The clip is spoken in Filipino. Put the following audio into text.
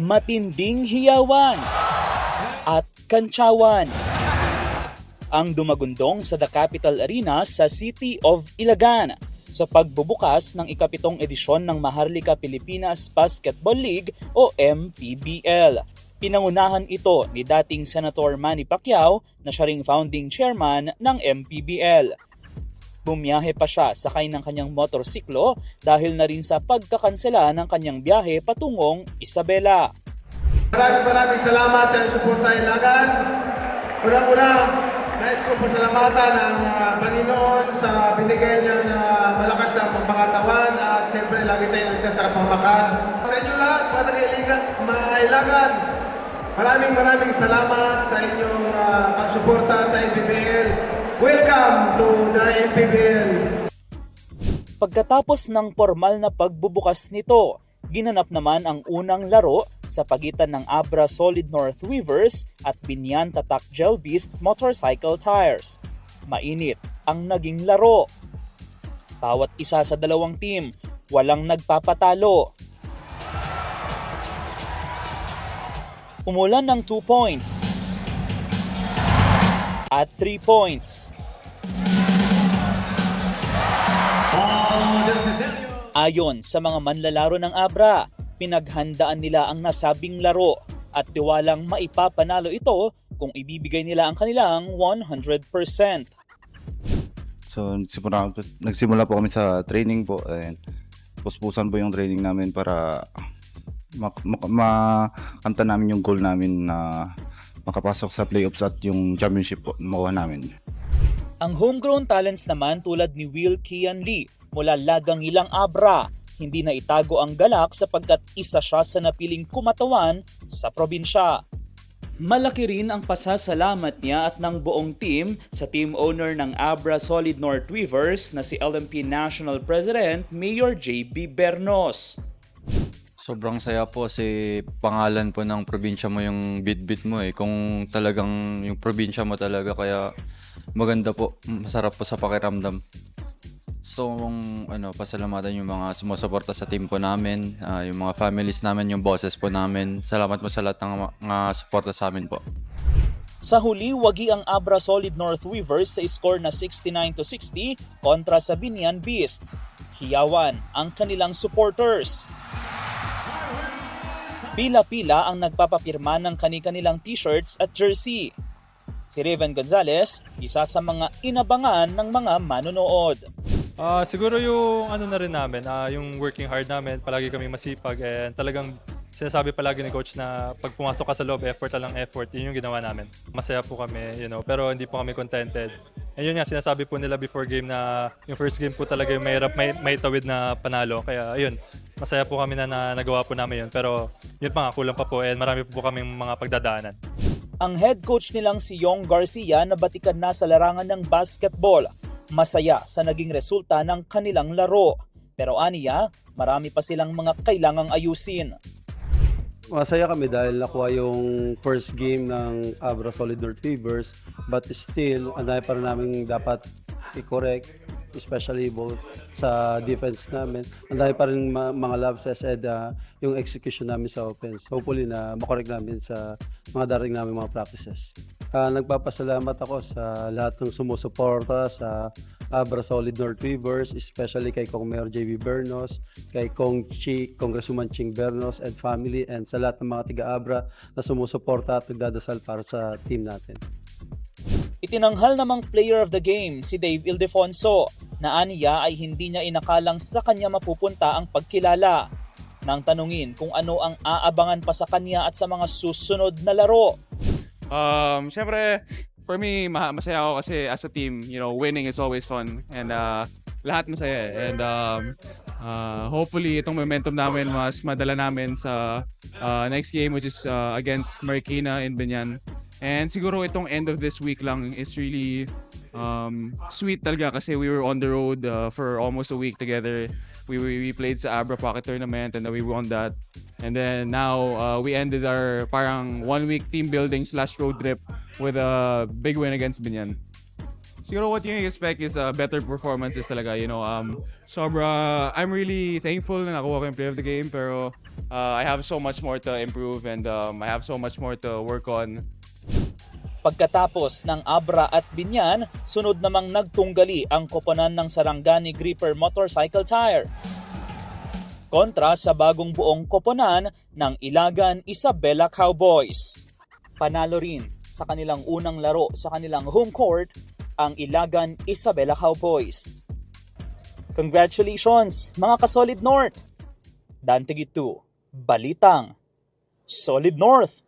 matinding hiyawan at kantsawan ang dumagundong sa The Capital Arena sa City of Ilagan sa pagbubukas ng ikapitong edisyon ng Maharlika Pilipinas Basketball League o MPBL. Pinangunahan ito ni dating Senator Manny Pacquiao na siya ring founding chairman ng MPBL. Bumiyahe pa siya sakay ng kanyang motorsiklo dahil na rin sa pagkakansela ng kanyang biyahe patungong Isabela. Maraming salamat sa suporta Ilagan. Una-una, nais ko pasalamatan ang Panginoon sa binigay niya na malakas na pagpangatawan at siyempre lagi tayong ligtas sa kapamakan. Sa inyo lahat, mga taga-Ilagan, maraming salamat sa inyong pagsuporta sa MPBL. Welcome to the MPBL. Pagkatapos ng formal na pagbubukas nito, ginanap naman ang unang laro sa pagitan ng Abra Solid North Weavers at Binyan Tatak Gel Beast Motorcycle Tires. Mainit ang naging laro. Bawat isa sa dalawang team, walang nagpapatalo. Umulan ng 2 points at 3 points. Ayon sa mga manlalaro ng Abra, pinaghandaan nila ang nasabing laro at tiwalang maipapanalo ito kung ibibigay nila ang kanilang 100%. So nagsimula po kami sa training po and puspusan po yung training namin para makanta namin yung goal namin na makapasok sa playoffs at yung championship po makuha namin. Ang homegrown talents naman tulad ni Will Kian Lee mula Lagang Ilang Abra, hindi na itago ang galak sapagkat isa siya sa napiling kumatawan sa probinsya. Malaki rin ang pasasalamat niya at ng buong team sa team owner ng Abra Solid North Weavers na si LMP National President Mayor JB Bernos. Sobrang saya po kasi pangalan po ng probinsya mo yung bit-bit mo Kung talagang yung probinsya mo talaga kaya maganda po, masarap po sa pakiramdam. So, pasalamatan yung mga sumusuporta sa team po namin, yung mga families namin, yung bosses po namin. Salamat po sa lahat ng mga suporta sa amin po. Sa huli, wagi ang Abra Solid North Weavers sa score na 69-60 kontra sa Binyan Beasts. Hiyawan ang kanilang supporters. Pila-pila ang nagpapapirma ng kani-kanilang t-shirts at jersey. Si Raven Gonzalez, isa sa mga inabangan ng mga manonood. Siguro yung na rin namin, yung working hard namin, palagi kami masipag and talagang sinasabi palagi ni coach na pag pumasok ka sa loob, effort lang effort, yun yung ginawa namin. Masaya po kami, pero hindi po kami contented. And yun nga, sinasabi po nila before game na yung first game po talaga yung mahirap, may tawid na panalo. Kaya ayun, masaya po kami na nagawa po namin yun. Pero yun pa nga, kulang pa po and marami po kaming mga pagdadaanan. Ang head coach nilang si Yong Garcia na batikan na sa larangan ng basketball, masaya sa naging resulta ng kanilang laro. Pero aniya, marami pa silang mga kailangang ayusin. Masaya kami dahil nakuha yung first game ng Abra Solid North Weavers, but still, anday pa rin namin dapat i-correct, especially both sa defense namin. Anday pa rin mga lapses and yung execution namin sa offense. Hopefully na makorek namin sa mga daring namin mga practices. Nagpapasalamat ako sa lahat ng sumusuporta sa Abra Solid North Weavers, especially kay Kong Mayor JB Bernos, kay Congresswoman Ching Bernos and family, and sa lahat ng mga tiga-Abra na sumusuporta at nagdadasal para sa team natin. Itinanghal namang player of the game si Dave Ildefonso na aniya ay hindi niya inakalang sa kanya mapupunta ang pagkilala. Nang tanungin kung ano ang aabangan pa sa kanya at sa mga susunod na laro. Siyempre, for me, masaya ako kasi as a team, winning is always fun. And lahat masaya. And hopefully, itong momentum namin mas madala namin sa next game, which is against Marikina in Binyan. And siguro itong end of this week lang is really sweet talaga kasi we were on the road for almost a week together. We played sa Abra Pocket Tournament and then we won that. And then now we ended our parang 1 week team building / road trip with a big win against Binyan. siguro what you expect is better performances talaga, sobra, I'm really thankful na nakuha ko yung play of the game, pero I have so much more to improve and I have so much more to work on. Pagkatapos ng Abra at Binyan, sunod namang nagtunggali ang koponan ng Sarangani Gripper Motorcycle Tire. Kontra sa bagong buong koponan ng Ilagan Isabela Cowboys. Panalo rin sa kanilang unang laro sa kanilang home court ang Ilagan Isabela Cowboys. Congratulations mga ka-Solid North! Dante Gitu, Balitang Solid North!